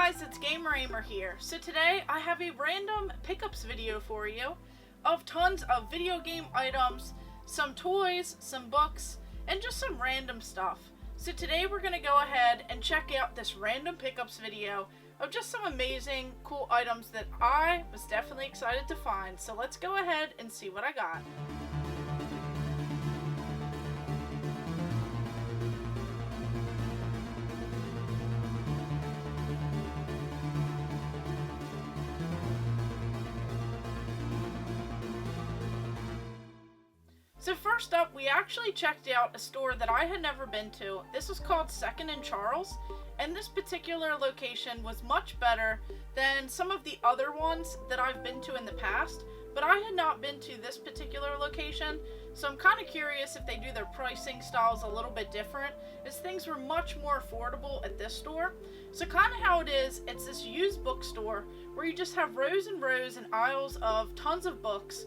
guys, it's Ahmer here. So today I have a random pickups video for you of tons of video game items, some toys, some books, and just some random stuff. So today we're going to go ahead and check out this random pickups video of just some amazing, cool items that I was definitely excited to find. So let's go ahead and see what I got. So first up, we actually checked out a store that I had never been to. This was called 2nd and Charles, and this particular location was much better than some of the other ones that I've been to in the past, but I had not been to this particular location, so I'm kind of curious if they do their pricing styles a little bit different, as things were much more affordable at this store. So kind of how it is, it's this used bookstore where you just have rows and rows and aisles of tons of books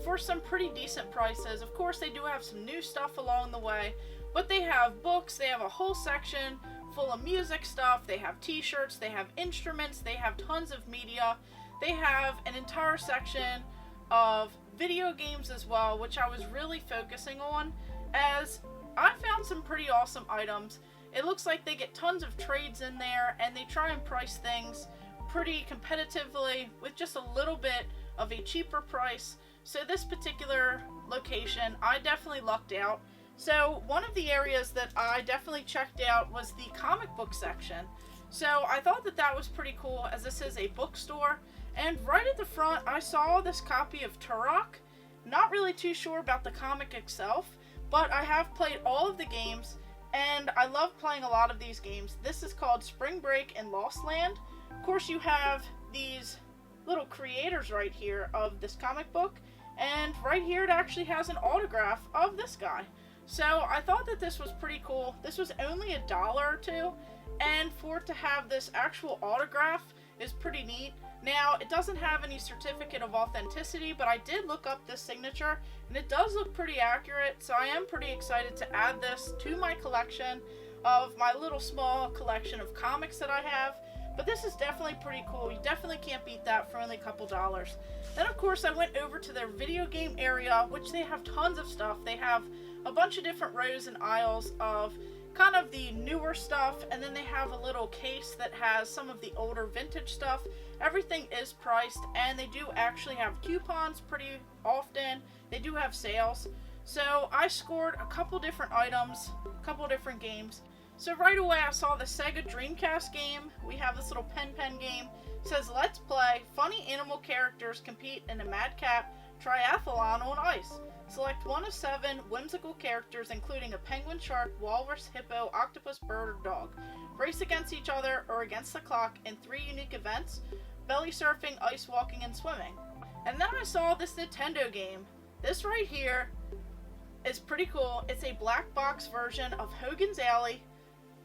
for some pretty decent prices. Of course, they do have some new stuff along the way, but they have books, they have a whole section full of music stuff, they have t-shirts, they have instruments, they have tons of media, they have an entire section of video games as well, which I was really focusing on, as I found some pretty awesome items. It looks like they get tons of trades in there, and they try and price things pretty competitively with just a little bit of a cheaper price. So this particular location, I definitely lucked out. So one of the areas that I definitely checked out was the comic book section. So I thought that that was pretty cool, as this is a bookstore. And right at the front, I saw this copy of Turok. Not really too sure about the comic itself, but I have played all of the games, and I love playing a lot of these games. This is called Spring Break and Lost Land. Of course, you have these little creators right here of this comic book, and right here it actually has an autograph of this guy. So I thought that this was pretty cool. This was only $1 or $2, and for it to have this actual autograph is pretty neat. Now, it doesn't have any certificate of authenticity, but I did look up this signature, and it does look pretty accurate, so I am pretty excited to add this to my collection of my little small collection of comics that I have. But this is definitely pretty cool. You definitely can't beat that for only a couple dollars. Then, of course, I went over to their video game area, which they have tons of stuff. They have a bunch of different rows and aisles of kind of the newer stuff, and then they have a little case that has some of the older vintage stuff. Everything is priced, and they do actually have coupons pretty often. They do have sales. So I scored a couple different items, a couple different games. So right away I saw the Sega Dreamcast game. We have this little pen game. It says, let's play. Funny animal characters compete in a madcap triathlon on ice. Select one of 7 whimsical characters, including a penguin, shark, walrus, hippo, octopus, bird, or dog. Race against each other or against the clock in 3 unique events: belly surfing, ice walking, and swimming. And then I saw this Nintendo game. This right here is pretty cool. It's a black box version of Hogwarts Alley,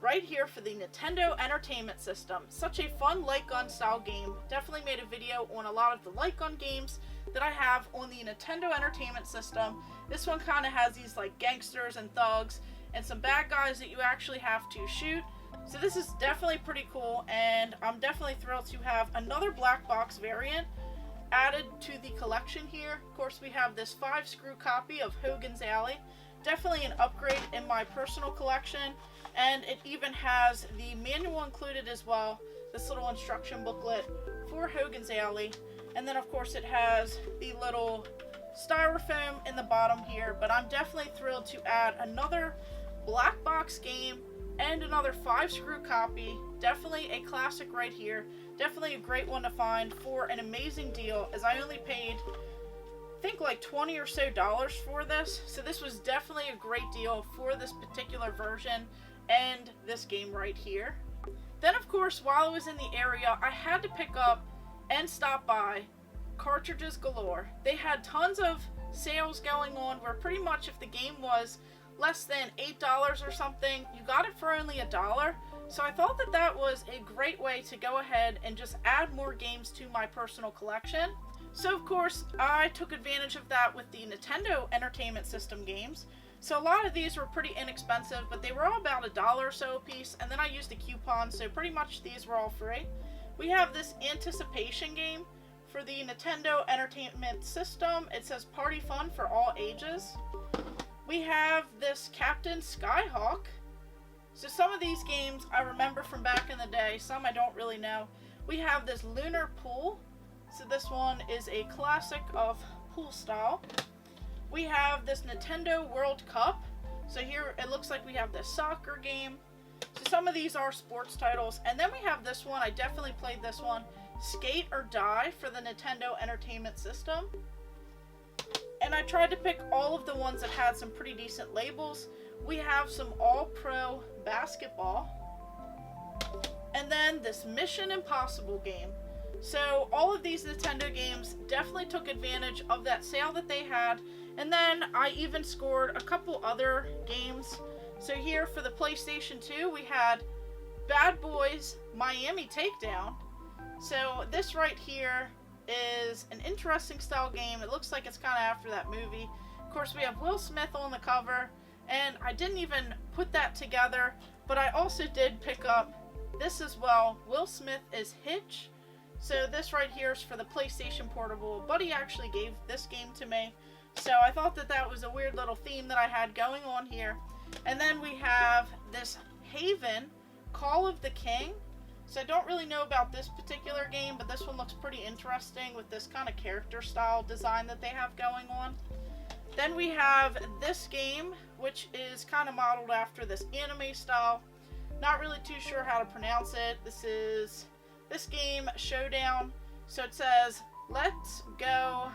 right here for the Nintendo Entertainment System. Such a fun light gun style game. Definitely made a video on a lot of the light gun games that I have on the Nintendo Entertainment System. This one kind of has these like gangsters and thugs and some bad guys that you actually have to shoot. So this is definitely pretty cool, and I'm definitely thrilled to have another black box variant added to the collection here. Of course, we have this 5-screw copy of Hogwarts Alley. Definitely an upgrade in my personal collection, and it even has the manual included as well, this little instruction booklet for Hogwarts Alley. And then of course it has the little styrofoam in the bottom here, but I'm definitely thrilled to add another black box game and another 5-screw copy. Definitely a classic right here. Definitely a great one to find for an amazing deal, as I only paid I think like $20 or so for this. So this was definitely a great deal for this particular version and this game right here. Then of course, while I was in the area, I had to pick up and stop by Cartridges Galore. They had tons of sales going on where pretty much if the game was less than $8 or something, you got it for only $1. So I thought that that was a great way to go ahead and just add more games to my personal collection. So of course, I took advantage of that with the Nintendo Entertainment System games. So a lot of these were pretty inexpensive, but they were all about $1 or so a piece, and then I used a coupon, so pretty much these were all free. We have this anticipation game for the Nintendo Entertainment System. It says party fun for all ages. We have this Captain Skyhawk. So some of these games I remember from back in the day, some I don't really know. We have this Lunar Pool. So this one is a classic of pool style. We have this Nintendo World Cup. So here it looks like we have this soccer game. So some of these are sports titles. And then we have this one, I definitely played this one, Skate or Die for the Nintendo Entertainment System. And I tried to pick all of the ones that had some pretty decent labels. We have some All-Pro Basketball. And then this Mission Impossible game. So all of these Nintendo games definitely took advantage of that sale that they had. And then I even scored a couple other games. So here for the PlayStation 2, we had Bad Boys Miami Takedown. So this right here is an interesting style game. It looks like it's kind of after that movie. Of course, we have Will Smith on the cover, and I didn't even put that together, but I also did pick up this as well. Will Smith is Hitch. So this right here is for the PlayStation Portable. A buddy actually gave this game to me, so I thought that that was a weird little theme that I had going on here. And then we have this Haven Call of the King. So I don't really know about this particular game, but this one looks pretty interesting with this kind of character style design that they have going on. Then we have this game, which is kind of modeled after this anime style. Not really too sure how to pronounce it. This is this game, Showdown. So it says, Let's Go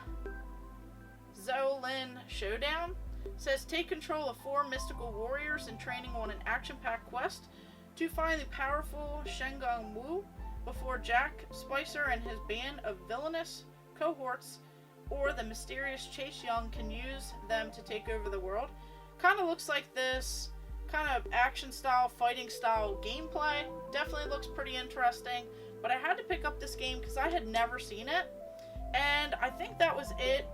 Zolin Showdown. It says, take control of 4 mystical warriors in training on an action-packed quest to find the powerful Shengang Wu before Jack Spicer and his band of villainous cohorts or the mysterious Chase Young can use them to take over the world. Kind of looks like this kind of action style, fighting style gameplay. Definitely looks pretty interesting, but I had to pick up this game because I had never seen it, and I think that was it,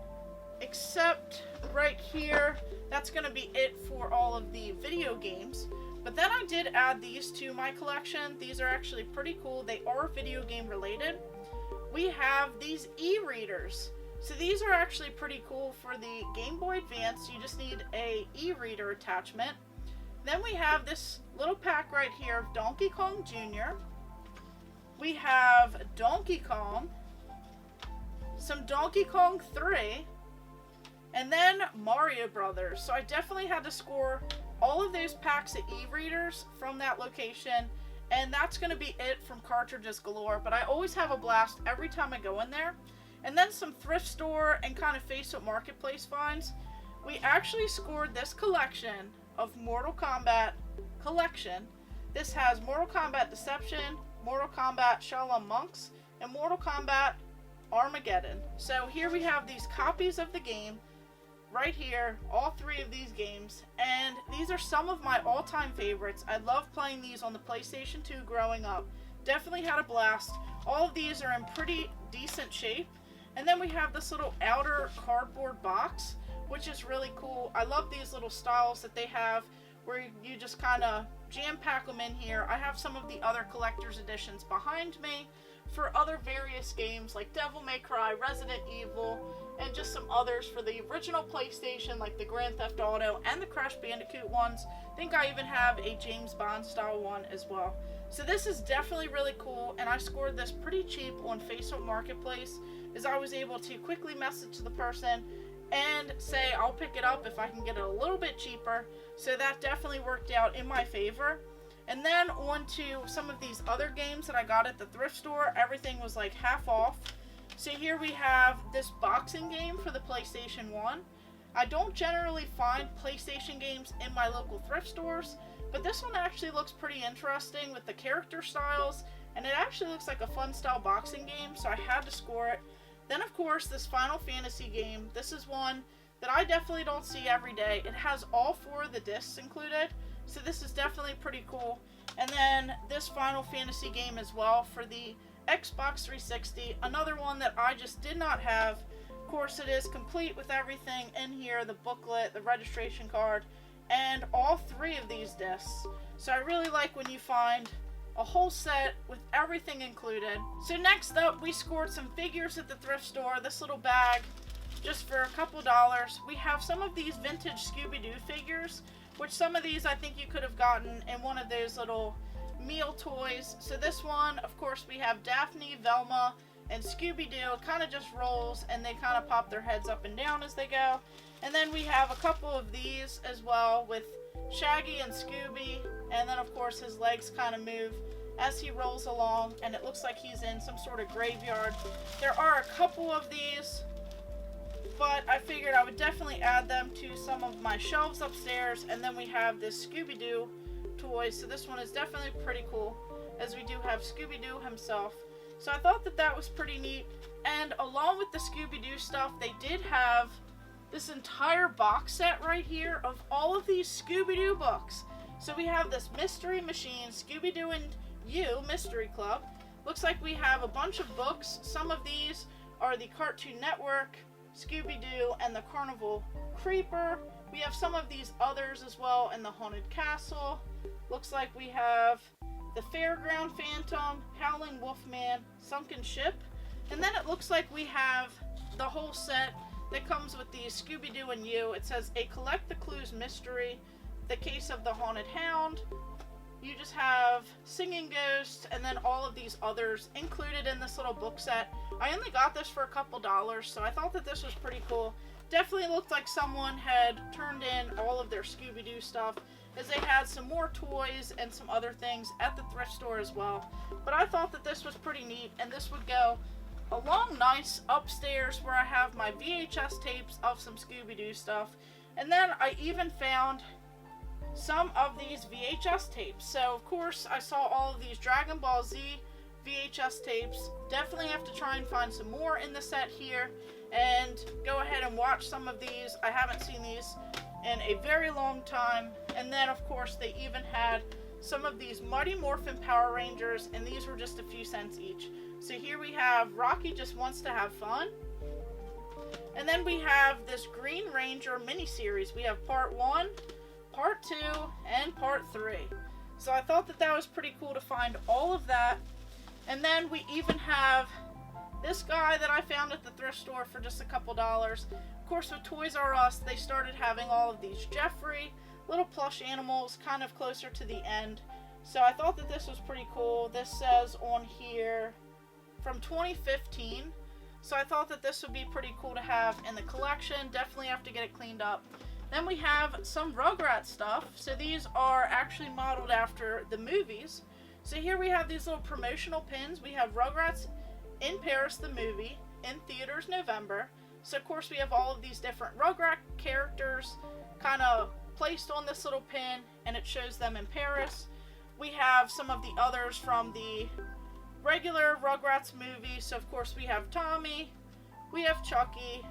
except right here, that's going to be it for all of the video games. But then I did add these to my collection. These are actually pretty cool. They are video game related. We have these e-readers. So these are actually pretty cool for the Game Boy Advance. You just need a e-reader attachment. Then we have this little pack right here of Donkey Kong Jr. We have Donkey Kong, some Donkey Kong 3, and then Mario Brothers. So I definitely had to score all of those packs of e-readers from that location, and that's going to be it from Cartridges Galore. But I always have a blast every time I go in there. And then some thrift store and kind of Facebook Marketplace finds. We actually scored this collection of Mortal Kombat collection. This has Mortal Kombat Deception, Mortal Kombat Shaolin Monks, and Mortal Kombat Armageddon. So here we have these copies of the game right here, all 3 of these games, and these are some of my all-time favorites. I loved playing these on the PlayStation 2 growing up. Definitely had a blast. All of these are in pretty decent shape. And then we have this little outer cardboard box, which is really cool. I love these little styles that they have where you just kind of jam-pack them in here. I have some of the other collector's editions behind me for other various games like Devil May Cry, Resident Evil, and just some others for the original PlayStation like the Grand Theft Auto and the Crash Bandicoot ones. I think I even have a James Bond style one as well. So this is definitely really cool, and I scored this pretty cheap on Facebook Marketplace, as I was able to quickly message the person and say I'll pick it up if I can get it a little bit cheaper. So that definitely worked out in my favor. And then on to some of these other games that I got at the thrift store. Everything was like half off. So here we have this boxing game for the PlayStation 1. I don't generally find PlayStation games in my local thrift stores, but this one actually looks pretty interesting with the character styles, and it actually looks like a fun style boxing game, so I had to score it. Then of course this Final Fantasy game. This is one that I definitely don't see every day. It has all 4 of the discs included, so this is definitely pretty cool. And then this Final Fantasy game as well for the Xbox 360, another one that I just did not have. Of course it is complete with everything in here, the booklet, the registration card, and all 3 of these discs. So I really like when you find a whole set with everything included. So next up, we scored some figures at the thrift store. This little bag, just for a couple dollars. We have some of these vintage Scooby Doo figures, which some of these I think you could have gotten in one of those little meal toys. So this one, of course, we have Daphne, Velma, and Scooby Doo. It kind of just rolls and they kind of pop their heads up and down as they go. And then we have a couple of these as well with Shaggy and Scooby, and then of course his legs kind of move as he rolls along, and it looks like he's in some sort of graveyard. There are a couple of these, but I figured I would definitely add them to some of my shelves upstairs. And then we have this Scooby Doo toy, so this one is definitely pretty cool, as we do have Scooby Doo himself. So I thought that that was pretty neat. And along with the Scooby Doo stuff, they did have this entire box set right here of all of these Scooby Doo books. So we have this Mystery Machine, Scooby Doo and You Mystery Club. Looks like we have a bunch of books. Some of these are the Cartoon Network, Scooby Doo, and the Carnival Creeper. We have some of these others as well in the Haunted Castle. Looks like we have the Fairground Phantom, Howling Wolfman, Sunken Ship. And then it looks like we have the whole set that comes with the Scooby Doo and You. It says a Collect the Clues mystery, the Case of the Haunted Hound. You just have Singing Ghosts, and then all of these others included in this little book set. I only got this for a couple dollars, so I thought that this was pretty cool. Definitely looked like someone had turned in all of their Scooby Doo stuff, as they had some more toys and some other things at the thrift store as well. But I thought that this was pretty neat, and this would go along nice upstairs where I have my VHS tapes of some Scooby Doo stuff. And then I even found some of these VHS tapes. So of course I saw all of these Dragon Ball Z VHS tapes. Definitely have to try and find some more in the set here and go ahead and watch some of these. I haven't seen these in a very long time. And then of course they even had some of these Mighty Morphin Power Rangers, and these were just a few cents each. So here we have Rocky Just Wants to Have Fun. And then we have this Green Ranger miniseries. We have part 1, part 2, and part 3. So I thought that that was pretty cool to find all of that. And then we even have this guy that I found at the thrift store for just a couple dollars. Of course, with Toys R Us, they started having all of these Jeffrey little plush animals kind of closer to the end. So I thought that this was pretty cool. This says on here from 2015. So I thought that this would be pretty cool to have in the collection. Definitely have to get it cleaned up. Then we have some Rugrats stuff. So these are actually modeled after the movies. So here we have these little promotional pins. We have Rugrats in Paris, the movie, in theaters November. So of course we have all of these different Rugrat characters kind of placed on this little pin, and it shows them in Paris. We have some of the others from the regular Rugrats movie. So of course we have Tommy, we have Chucky,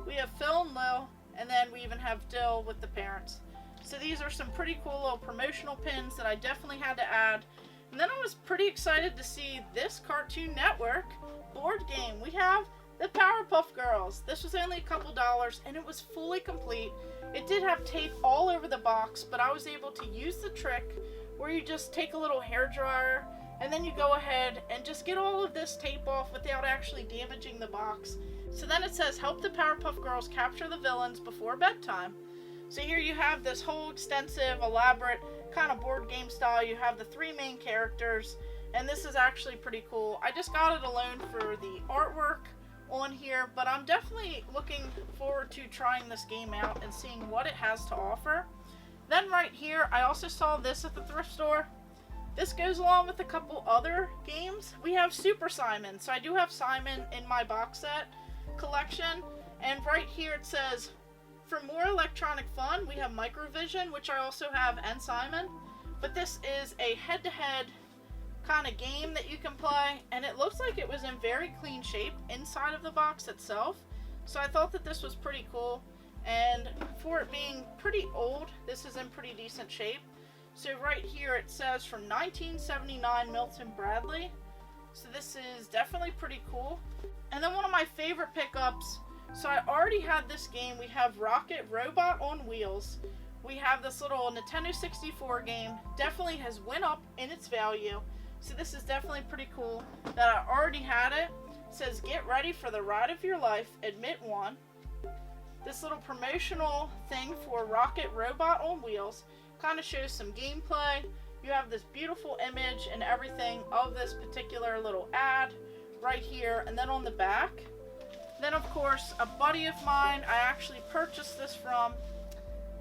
we have Phil and Lil, and then we even have Dill with the parents. So these are some pretty cool little promotional pins that I definitely had to add. And then I was pretty excited to see this Cartoon Network board game. We have the Powerpuff Girls. This was only a couple dollars, and it was fully complete. It did have tape all over the box, but I was able to use the trick where you just take a little hairdryer and then you go ahead and just get all of this tape off without actually damaging the box. So then it says, help the Powerpuff Girls capture the villains before bedtime. So here you have this whole extensive, elaborate kind of board game style. You have the 3 main characters, and this is actually pretty cool. I just got it alone for the artwork on here, but I'm definitely looking forward to trying this game out and seeing what it has to offer. Then right here, I also saw this at the thrift store. This goes along with a couple other games. We have Super Simon. So I do have Simon in my box set collection, and right here it says, for more electronic fun, we have Microvision, which I also have, and Simon. But this is a head-to-head kind of game that you can play, and it looks like it was in very clean shape inside of the box itself. So I thought that this was pretty cool, and for it being pretty old, this is in pretty decent shape. So right here it says from 1979 Milton Bradley. So this is definitely pretty cool. And then one of my favorite pickups, so I already had this game. We have Rocket Robot on Wheels, we have this little Nintendo 64 game. Definitely has went up in its value. So this is definitely pretty cool that I already had it. It says, get ready for the ride of your life, admit one. This little promotional thing for Rocket Robot on Wheels kind of shows some gameplay. You have this beautiful image and everything of this particular little ad right here, and then on the back. Then of course, a buddy of mine I actually purchased this from.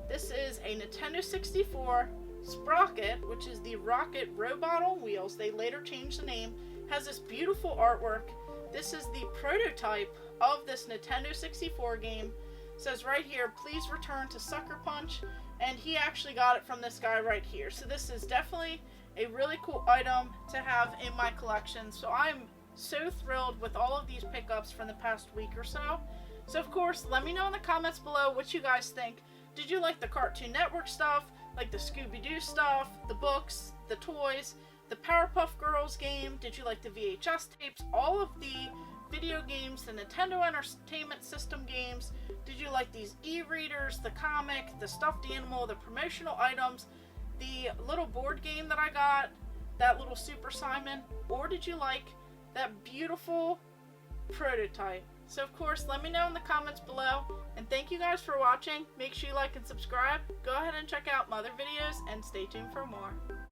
This is a Nintendo 64 Sprocket, which is the Rocket Robot on Wheels. They later changed the name. Has this beautiful artwork. This is the prototype of this Nintendo 64 game. It says right here, please return to Sucker Punch. And he actually got it from this guy right here. So this is definitely a really cool item to have in my collection. So I'm so thrilled with all of these pickups from the past week or so. So of course, let me know in the comments below what you guys think. Did you like the Cartoon Network stuff, like the Scooby Doo stuff, the books, the toys, the Powerpuff Girls game? Did you like the VHS tapes, all of the video games, the Nintendo Entertainment System games? Did you like these e-readers, the comic, the stuffed animal, the promotional items, the little board game that I got, that little Super Simon? Or did you like that beautiful prototype? So of course, let me know in the comments below, and thank you guys for watching. Make sure you like and subscribe. Go ahead and check out my other videos, and stay tuned for more.